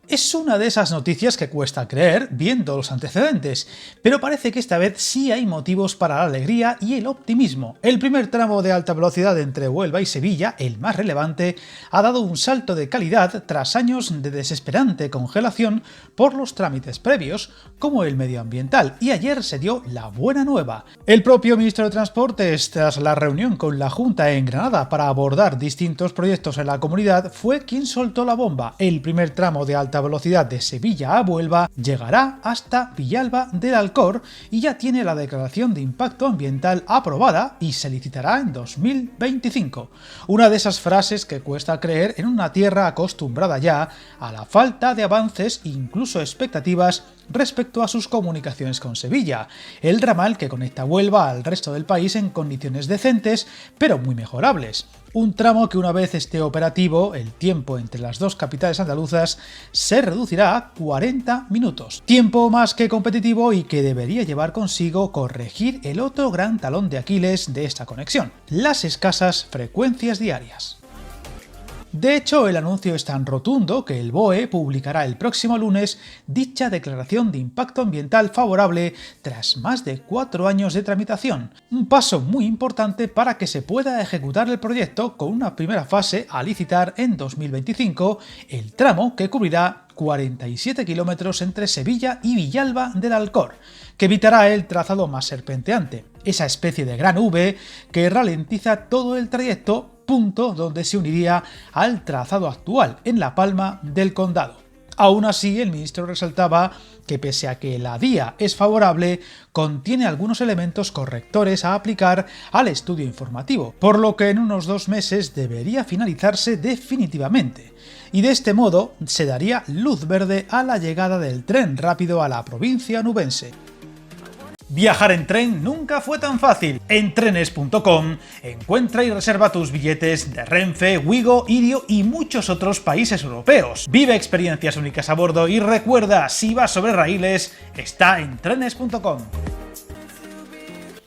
Es una de esas noticias que cuesta creer viendo los antecedentes, pero parece que esta vez sí hay motivos para la alegría y el optimismo. El primer tramo de alta velocidad entre Huelva y Sevilla, el más relevante, ha dado un salto de calidad tras años de desesperante congelación por los trámites previos, como el medioambiental, y ayer se dio la buena nueva. El propio ministro de Transportes, tras la reunión con la Junta en Granada para abordar distintos proyectos en la comunidad, fue quien soltó la bomba. El primer tramo de alta velocidad de Sevilla a Huelva llegará hasta Villalba del Alcor y ya tiene la declaración de impacto ambiental aprobada y se licitará en 2025. Una de esas frases que cuesta creer en una tierra acostumbrada ya a la falta de avances e incluso expectativas respecto a sus comunicaciones con Sevilla, el ramal que conecta Huelva al resto del país en condiciones decentes, pero muy mejorables. Un tramo que una vez esté operativo, el tiempo entre las dos capitales andaluzas se reducirá a 40 minutos. Tiempo más que competitivo y que debería llevar consigo corregir el otro gran talón de Aquiles de esta conexión: las escasas frecuencias diarias. De hecho, el anuncio es tan rotundo que el BOE publicará el próximo lunes dicha declaración de impacto ambiental favorable tras más de 4 años de tramitación, un paso muy importante para que se pueda ejecutar el proyecto con una primera fase a licitar en 2025, el tramo que cubrirá 47 kilómetros entre Sevilla y Villalba del Alcor, que evitará el trazado más serpenteante, esa especie de gran V que ralentiza todo el trayecto, punto donde se uniría al trazado actual en La Palma del Condado. Aún así, el ministro resaltaba que pese a que la DIA es favorable, contiene algunos elementos correctores a aplicar al estudio informativo, por lo que en unos 2 meses debería finalizarse definitivamente. Y de este modo se daría luz verde a la llegada del tren rápido a la provincia onubense. Viajar en tren nunca fue tan fácil. En trenes.com encuentra y reserva tus billetes de Renfe, Wigo, Irio y muchos otros países europeos. Vive experiencias únicas a bordo y recuerda, si vas sobre raíles, está en trenes.com.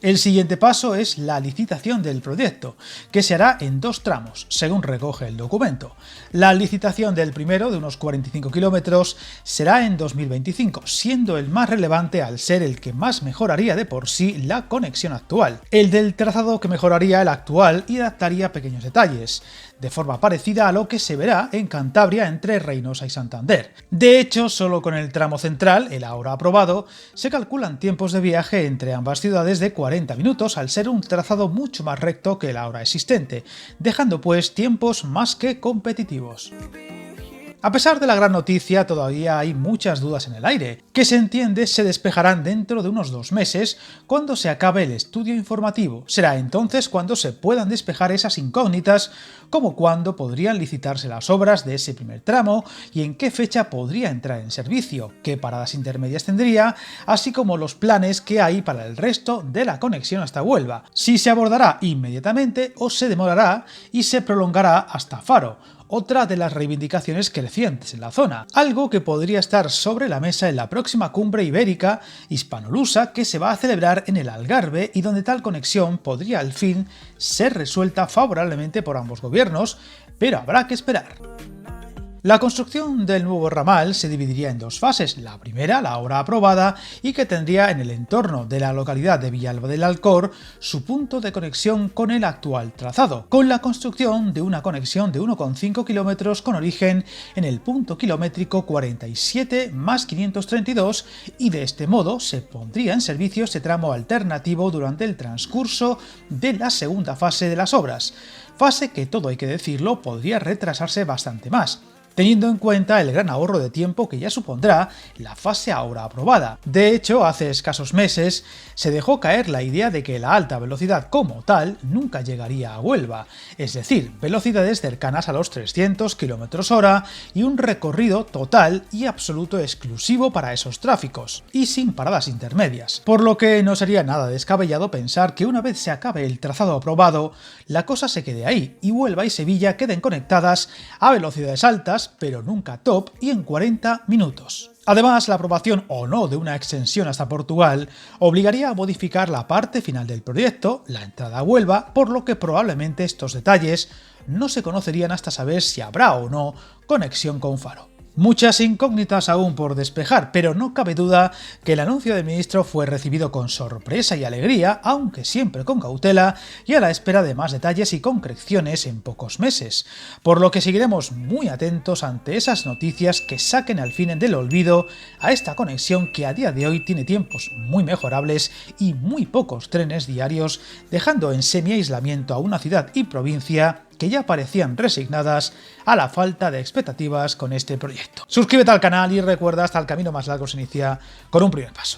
El siguiente paso es la licitación del proyecto, que se hará en 2 tramos, según recoge el documento. La licitación del primero, de unos 45 kilómetros, será en 2025, siendo el más relevante al ser el que más mejoraría de por sí la conexión actual. El del trazado que mejoraría el actual y adaptaría pequeños detalles, de forma parecida a lo que se verá en Cantabria entre Reynosa y Santander. De hecho, solo con el tramo central, el ahora aprobado, se calculan tiempos de viaje entre ambas ciudades de 40 minutos al ser un trazado mucho más recto que el ahora existente, dejando pues tiempos más que competitivos. A pesar de la gran noticia, todavía hay muchas dudas en el aire, que se entiende se despejarán dentro de unos 2 meses cuando se acabe el estudio informativo. Será entonces cuando se puedan despejar esas incógnitas, como cuándo podrían licitarse las obras de ese primer tramo y en qué fecha podría entrar en servicio, qué paradas intermedias tendría, así como los planes que hay para el resto de la conexión hasta Huelva, si se abordará inmediatamente o se demorará y se prolongará hasta Faro, otra de las reivindicaciones crecientes en la zona, algo que podría estar sobre la mesa en la próxima cumbre ibérica hispanolusa que se va a celebrar en el Algarve y donde tal conexión podría al fin ser resuelta favorablemente por ambos gobiernos, pero habrá que esperar. La construcción del nuevo ramal se dividiría en 2 fases, la primera, la ahora aprobada, y que tendría en el entorno de la localidad de Villalba del Alcor su punto de conexión con el actual trazado, con la construcción de una conexión de 1,5 kilómetros con origen en el punto kilométrico 47 más 532 y de este modo se pondría en servicio este tramo alternativo durante el transcurso de la segunda fase de las obras, fase que, todo hay que decirlo, podría retrasarse bastante más, teniendo en cuenta el gran ahorro de tiempo que ya supondrá la fase ahora aprobada. De hecho, hace escasos meses se dejó caer la idea de que la alta velocidad como tal nunca llegaría a Huelva, es decir, velocidades cercanas a los 300 km/h y un recorrido total y absoluto exclusivo para esos tráficos, y sin paradas intermedias, por lo que no sería nada descabellado pensar que una vez se acabe el trazado aprobado, la cosa se quede ahí y Huelva y Sevilla queden conectadas a velocidades altas, pero nunca top y en 40 minutos. Además, la aprobación o no de una extensión hasta Portugal obligaría a modificar la parte final del proyecto, la entrada a Huelva, por lo que probablemente estos detalles no se conocerían hasta saber si habrá o no conexión con Faro. Muchas incógnitas aún por despejar, pero no cabe duda que el anuncio del ministro fue recibido con sorpresa y alegría, aunque siempre con cautela y a la espera de más detalles y concreciones en pocos meses, por lo que seguiremos muy atentos ante esas noticias que saquen al fin del olvido a esta conexión que a día de hoy tiene tiempos muy mejorables y muy pocos trenes diarios, dejando en semi-aislamiento a una ciudad y provincia que ya parecían resignadas a la falta de expectativas con este proyecto. Suscríbete al canal y recuerda, hasta el camino más largo se inicia con un primer paso.